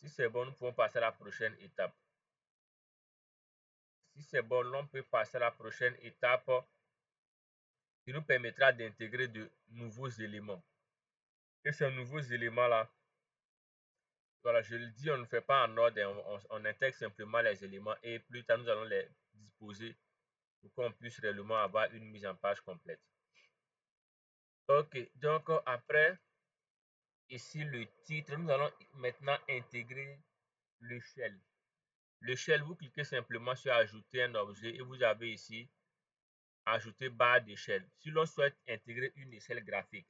Si c'est bon, nous pouvons passer à la prochaine étape. Si c'est bon, l'on peut passer à la prochaine étape qui nous permettra d'intégrer de nouveaux éléments. Et ces nouveaux éléments-là, voilà, je le dis, on ne fait pas en ordre, on intègre simplement les éléments et plus tard, nous allons les disposer pour qu'on puisse réellement avoir une mise en page complète. Ok, donc après, ici le titre, nous allons maintenant intégrer le shell. Le shell, vous cliquez simplement sur ajouter un objet et vous avez ici ajouter barre d'échelle. Si l'on souhaite intégrer une échelle graphique,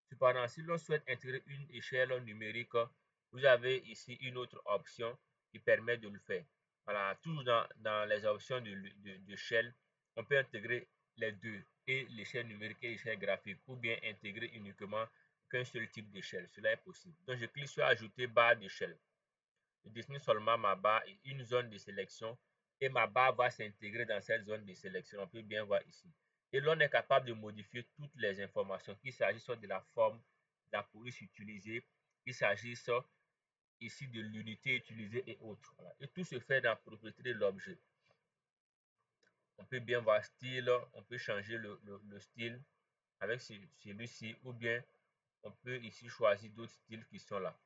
cependant, si l'on souhaite intégrer une échelle numérique, vous avez ici une autre option qui permet de le faire. Voilà, toujours dans les options de shell, on peut intégrer les deux, et l'échelle numérique et l'échelle graphique, ou bien intégrer uniquement qu'un seul type d'échelle. Cela est possible. Donc, je clique sur ajouter barre d'échelle. Je dessine seulement ma barre et une zone de sélection et ma barre va s'intégrer dans cette zone de sélection. On peut bien voir ici. Et l'on est capable de modifier toutes les informations, qu'il s'agisse de la forme, de la police utilisée, qu'il s'agisse ici de l'unité utilisée et autres. Voilà. Et tout se fait dans la propriété de l'objet. On peut bien voir style, on peut changer le style avec celui-ci ou bien on peut ici choisir d'autres styles qui sont là.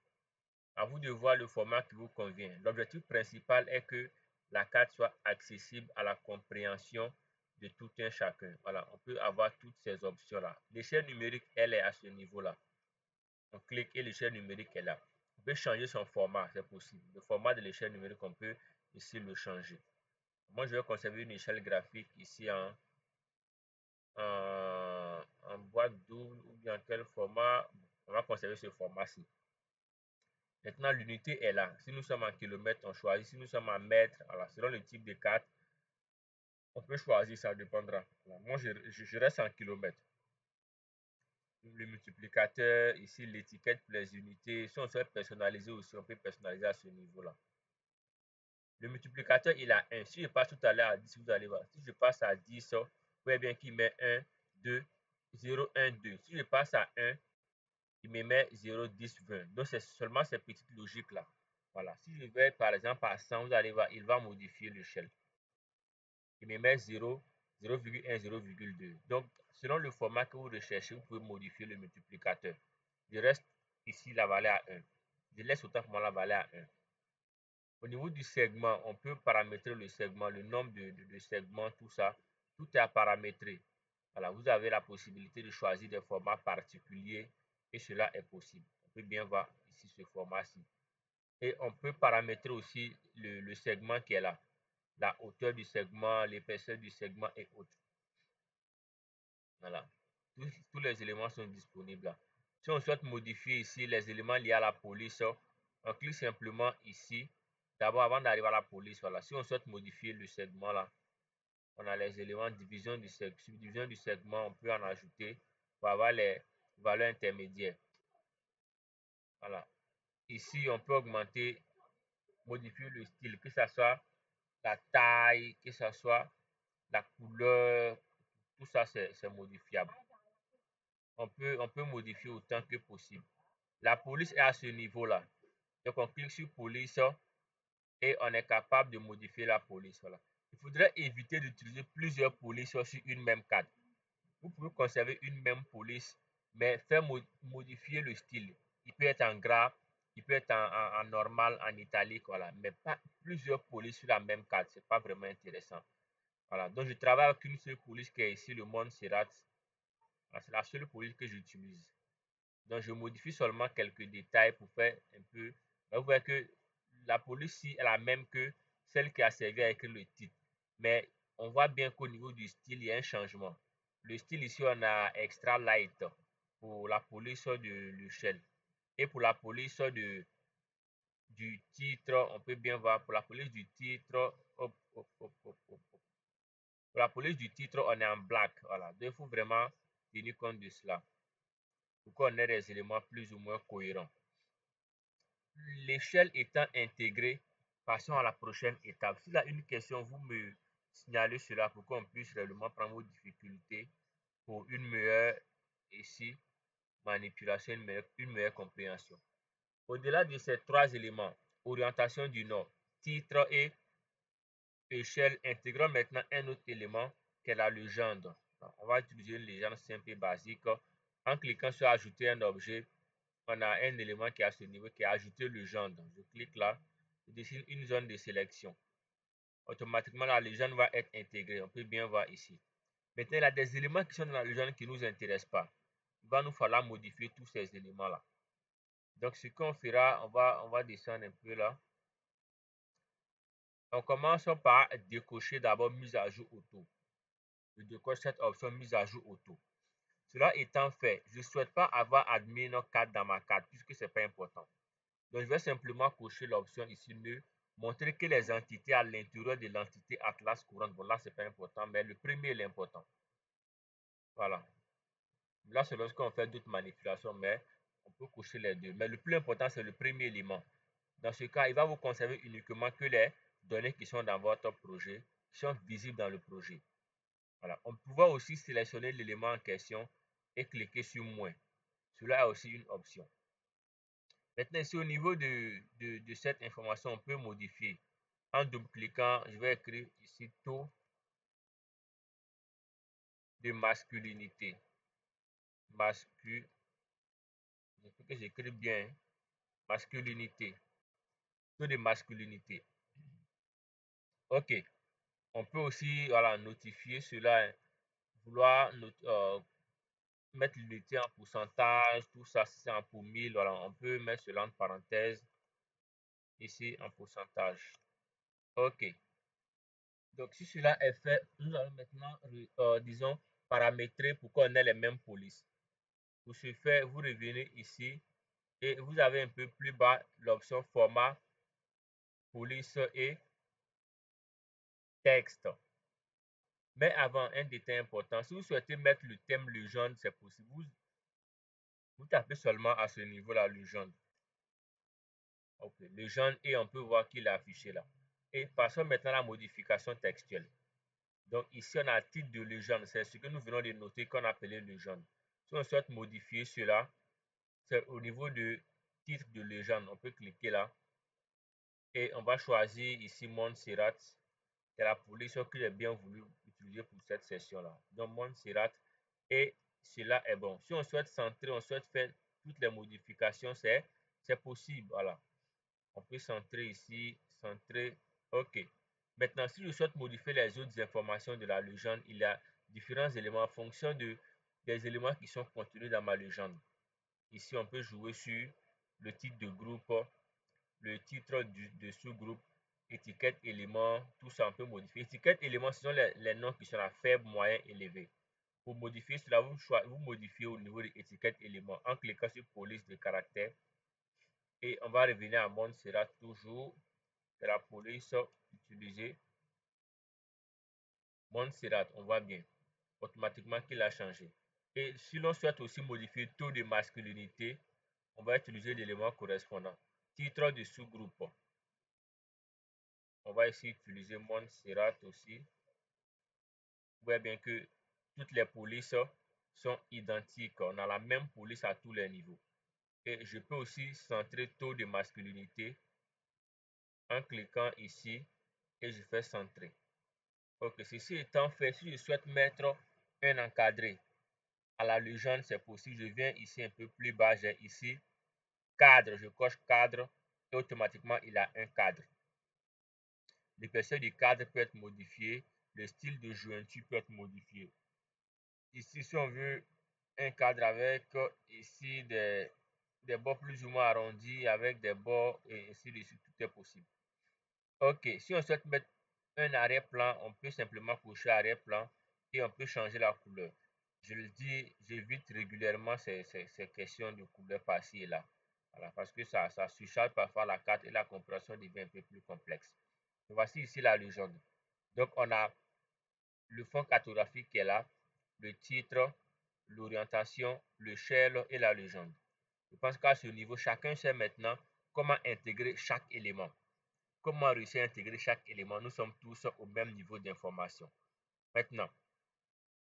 À vous de voir le format qui vous convient. L'objectif principal est que la carte soit accessible à la compréhension de tout un chacun. Voilà, on peut avoir toutes ces options-là. L'échelle numérique, elle est à ce niveau-là. On clique et l'échelle numérique est là. On peut changer son format, c'est possible. Le format de l'échelle numérique, on peut ici le changer. Moi, je vais conserver une échelle graphique ici en boîte double ou bien quel format. On va conserver ce format-ci. Maintenant, l'unité est là. Si nous sommes en kilomètres, on choisit. Si nous sommes en mètres, voilà, selon le type de carte, on peut choisir, ça dépendra. Voilà. Moi, je reste en kilomètres. Le multiplicateur, ici, l'étiquette pour les unités. Si on souhaite personnaliser aussi, on peut personnaliser à ce niveau-là. Le multiplicateur, il a 1. Si je passe tout à l'heure à 10, vous allez voir. Si je passe à 10, vous voyez bien qu'il met 1, 2, 0, 1, 2. Si je passe à 1, il me met 0, 10, 20. Donc, c'est seulement ces petites logiques-là. Voilà. Si je vais, par exemple, à 100, vous allez voir, il va modifier l'échelle. Il me met 0, 0,1, 0,2. Donc, selon le format que vous recherchez, vous pouvez modifier le multiplicateur. Je reste ici la valeur à 1. Je laisse autant pour moi la valeur à 1. Au niveau du segment, on peut paramétrer le segment, le nombre de segments, tout ça. Tout est à paramétrer. Voilà, vous avez la possibilité de choisir des formats particuliers et cela est possible. On peut bien voir ici ce format-ci. Et on peut paramétrer aussi le segment qui est là. La hauteur du segment, l'épaisseur du segment et autres. Voilà. Tous les éléments sont disponibles là. Si on souhaite modifier ici les éléments liés à la police, on clique simplement ici. D'abord, avant d'arriver à la police, voilà. Si on souhaite modifier le segment là, on a les éléments division du segment, subdivision du segment, on peut en ajouter pour avoir les valeurs intermédiaires. Voilà. Ici, on peut augmenter, modifier le style, que ce soit la taille, que ce soit la couleur, tout ça c'est modifiable. On peut modifier autant que possible. La police est à ce niveau-là. Donc on clique sur police et on est capable de modifier la police. Voilà. Il faudrait éviter d'utiliser plusieurs polices sur une même carte. Vous pouvez conserver une même police, mais faire modifier le style. Il peut être en gras, il peut être en normal, en italique, voilà. Mais pas plusieurs polices sur la même carte. Ce n'est pas vraiment intéressant. Voilà. Donc je travaille avec une seule police qui est ici, le Montserrat. C'est la seule police que j'utilise. Donc, je modifie seulement quelques détails pour faire un peu. Vous voyez que la police ici est la même que celle qui a servi à écrire le titre. Mais on voit bien qu'au niveau du style, il y a un changement. Le style ici, on a extra light pour la police de shell. Et pour la police du titre, on peut bien voir pour la police du titre. Hop, hop, hop, hop, hop. Pour la police du titre, on est en black. Voilà. Donc, il faut vraiment tenir compte de cela pour qu'on ait des éléments plus ou moins cohérents. L'échelle étant intégrée, passons à la prochaine étape. S'il y a une question, vous me signalez cela pour qu'on puisse réellement prendre vos difficultés pour une meilleure ici, manipulation, une meilleure compréhension. Au-delà de ces trois éléments, orientation du nord. Titre et échelle, intégrons maintenant un autre élément qui est la légende. On va utiliser une légende simple et basique. En cliquant sur ajouter un objet, on a un élément qui est à ce niveau qui est ajouter légende. Je clique là, je dessine une zone de sélection. Automatiquement, la légende va être intégrée. On peut bien voir ici. Maintenant, il y a des éléments qui sont dans la légende qui ne nous intéressent pas. Il va nous falloir modifier tous ces éléments-là. Donc, ce qu'on fera, on va descendre un peu là. On commence par décocher d'abord mise à jour auto. Je décoche cette option mise à jour auto. Cela étant fait, je ne souhaite pas avoir admin 4 dans ma carte puisque ce n'est pas important. Donc, je vais simplement cocher l'option ici, ne montrer que les entités à l'intérieur de l'entité Atlas courante. Bon, là, ce n'est pas important, mais le premier est l'important. Voilà. Là, c'est lorsqu'on fait d'autres manipulations, mais on peut cocher les deux. Mais le plus important, c'est le premier élément. Dans ce cas, il va vous conserver uniquement que les données qui sont dans votre projet, qui sont visibles dans le projet. Voilà. On peut aussi sélectionner l'élément en question et cliquer sur moins. Cela a aussi une option. Maintenant, ici, au niveau de cette information, on peut modifier. En double-cliquant, je vais écrire ici taux de masculinité. Il faut que j'écris bien. Masculinité. Taux de masculinité. OK. On peut aussi notifier cela, vouloir mettre l'unité en pourcentage, tout ça, si c'est en pour 1000, voilà, on peut mettre cela en parenthèse, ici en pourcentage. OK. Donc, si cela est fait, nous allons maintenant, disons, paramétrer pour qu'on ait les mêmes polices. Pour ce faire, vous revenez ici et vous avez un peu plus bas l'option format, police et texte. Mais avant, un détail important, si vous souhaitez mettre le thème légende, c'est possible. Vous tapez seulement à ce niveau-là, légende. OK, légende et on peut voir qu'il est affiché là. Et passons maintenant à la modification textuelle. Donc ici, on a titre de légende. C'est ce que nous venons de noter qu'on appelait légende. Si on souhaite modifier cela, c'est au niveau de titre de légende. On peut cliquer là. Et on va choisir ici Montserrat. C'est la police que j'ai bien voulu utiliser pour cette session-là. Donc Montserrat. Et cela est bon. Si on souhaite centrer, on souhaite faire toutes les modifications, c'est possible. Voilà. On peut centrer ici, centrer. OK. Maintenant, si je souhaite modifier les autres informations de la légende, il y a différents éléments en fonction des éléments qui sont contenus dans ma légende. Ici, on peut jouer sur le titre de groupe, le titre de sous-groupe, étiquette, élément, tout ça, on peut modifier. Étiquette, élément, ce sont les noms qui sont à faible, moyen, élevé. Pour modifier cela, vous modifiez au niveau de l'étiquette élément en cliquant sur police de caractère. Et on va revenir à Montserrat toujours. C'est la police utilisée. Montserrat, on voit bien. Automatiquement qu'il a changé. Et si l'on souhaite aussi modifier taux de masculinité, on va utiliser l'élément correspondant. Titre de sous-groupe. On va ici utiliser Montserrat aussi. Vous voyez bien que toutes les polices sont identiques. On a la même police à tous les niveaux. Et je peux aussi centrer taux de masculinité en cliquant ici et je fais centrer. Ok, ceci étant fait, si je souhaite mettre un encadré à la légende, c'est possible. Je viens ici un peu plus bas, j'ai ici cadre, je coche cadre et automatiquement il a un cadre. L'épaisseur du cadre peut être modifié, le style de jointure peut être modifié. Ici, si on veut un cadre avec ici des bords plus ou moins arrondis, avec des bords et ainsi de suite, tout est possible. Ok, si on souhaite mettre un arrière-plan, on peut simplement cocher arrière-plan et on peut changer la couleur. Je le dis, j'évite régulièrement ces questions de couleur par-ci et là. Voilà, parce que ça surcharge parfois la carte et la compréhension devient un peu plus complexe. Voici ici la légende. Donc, on a le fond cartographique qui est là, le titre, l'orientation, le shell et la légende. Je pense qu'à ce niveau, chacun sait maintenant comment intégrer chaque élément. Comment réussir à intégrer chaque élément. Nous sommes tous au même niveau d'information. Maintenant,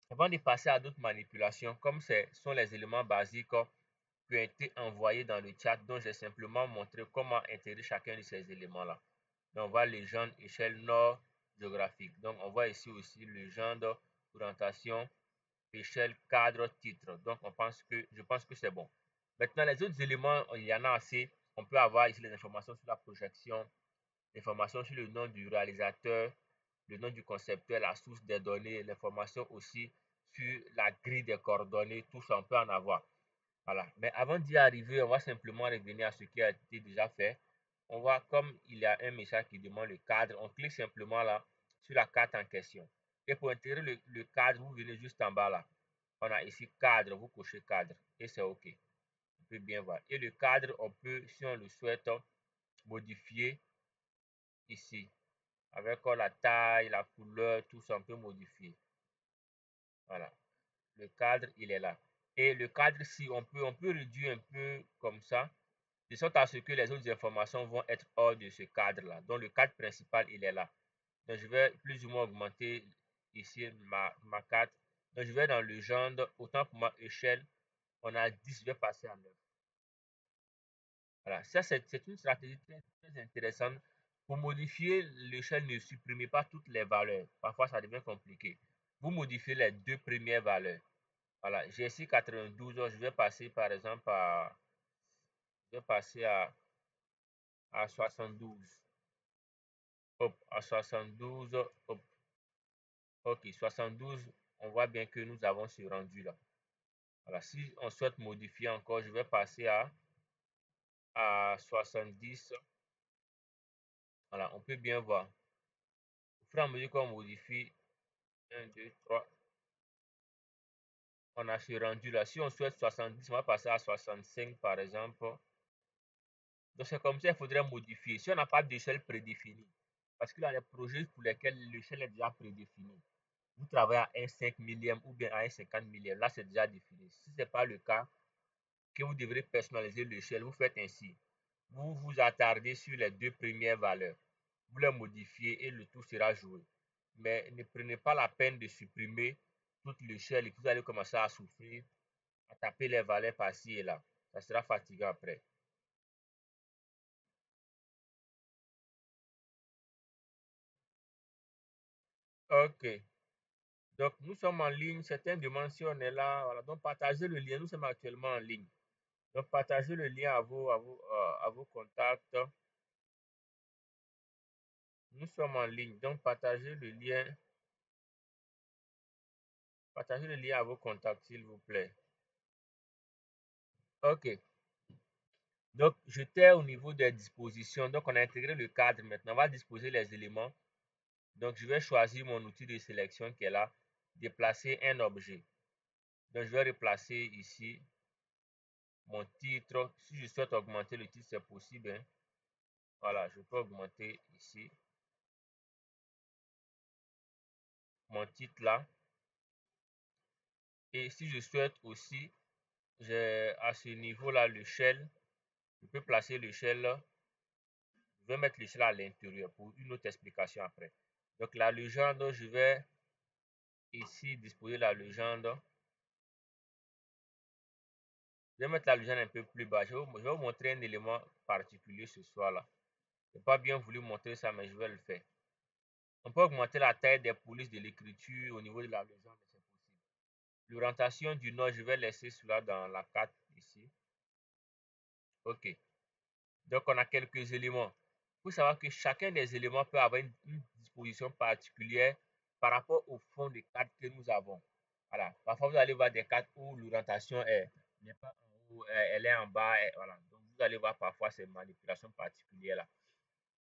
avant de passer à d'autres manipulations, comme ce sont les éléments basiques qui ont été envoyés dans le chat, dont j'ai simplement montré comment intégrer chacun de ces éléments-là. Donc, on voit légende, échelle, nord, géographique. Donc, on voit ici aussi légende, orientation, échelle, cadre, titre. Donc, je pense que c'est bon. Maintenant, les autres éléments, il y en a assez. On peut avoir ici les informations sur la projection, l'information sur le nom du réalisateur, le nom du concepteur, la source des données, l'information aussi sur la grille des coordonnées, tout ça, on peut en avoir. Voilà. Mais avant d'y arriver, on va simplement revenir à ce qui a été déjà fait. On voit comme il y a un message qui demande le cadre. On clique simplement là sur la carte en question. Et pour intégrer le cadre, vous venez juste en bas là. On a ici cadre, vous cochez cadre et c'est OK. Vous pouvez bien voir. Et le cadre, on peut, si on le souhaite, modifier ici. Avec la taille, la couleur, tout ça, on peut modifier. Voilà. Le cadre, il est là. Et le cadre, si on peut réduire un peu comme ça, de sorte à ce que les autres informations vont être hors de ce cadre-là. Donc, le cadre principal, il est là. Donc, je vais plus ou moins augmenter ici ma carte. Donc, je vais dans le genre, autant pour ma échelle, on a 10, je vais passer à 9. Voilà, ça c'est une stratégie très, très intéressante. Pour modifier l'échelle, ne supprimez pas toutes les valeurs. Parfois, ça devient compliqué. Vous modifiez les deux premières valeurs. Voilà, j'ai ici 92, je vais passer par exemple je vais passer à 72. Hop, à 72, hop, ok, 72, on voit bien que nous avons ce rendu là. Voilà, si on souhaite modifier encore, je vais passer à 70. Voilà, on peut bien voir. Au fur et à mesure qu'on modifie, 1, 2, 3, on a ce rendu là. Si on souhaite 70, on va passer à 65 par exemple. Donc c'est comme ça qu'il faudrait modifier. Si on n'a pas d'échelle prédéfinie, parce qu'il y a des projets pour lesquels l'échelle est déjà prédéfinie. Vous travaillez à un 5 millième ou bien à un 50 millième, là c'est déjà défini. Si ce n'est pas le cas, que vous devrez personnaliser l'échelle, vous faites ainsi. Vous vous attardez sur les deux premières valeurs. Vous les modifiez et le tout sera joué. Mais ne prenez pas la peine de supprimer toute l'échelle et que vous allez commencer à souffrir, à taper les valeurs par-ci et là. Ça sera fatigant après. Ok. Donc, nous sommes en ligne. Certains demandent si on est là. Voilà. Donc, partagez le lien. Nous sommes actuellement en ligne. Donc, partagez le lien à vos contacts. Nous sommes en ligne. Donc, partagez le lien à vos contacts, s'il vous plaît. OK. Donc, j'étais au niveau des dispositions. Donc, on a intégré le cadre. Maintenant, on va disposer les éléments. Donc, je vais choisir mon outil de sélection qui est là. Déplacer un objet. Donc, je vais replacer ici mon titre. Si je souhaite augmenter le titre, c'est possible, hein. Voilà, je peux augmenter ici mon titre là. Et si je souhaite aussi, j'ai à ce niveau-là l'échelle. Je peux placer l'échelle. Je vais mettre l'échelle à l'intérieur pour une autre explication après. Donc la légende, je vais ici disposer la légende. Je vais mettre la légende un peu plus bas. Je vais vous montrer un élément particulier ce soir-là. Je n'ai pas bien voulu montrer ça, mais je vais le faire. On peut augmenter la taille des polices de l'écriture au niveau de la légende, c'est possible. L'orientation du nord, je vais laisser cela dans la carte ici. OK. Donc, on a quelques éléments. Il faut savoir que chacun des éléments peut avoir une disposition particulière par rapport au fond des cartes que nous avons. Voilà. Parfois, vous allez voir des cartes où l'orientation n'est pas en haut, elle est en bas. Voilà. Donc, vous allez voir parfois ces manipulations particulières-là.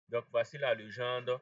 Donc, voici la légende.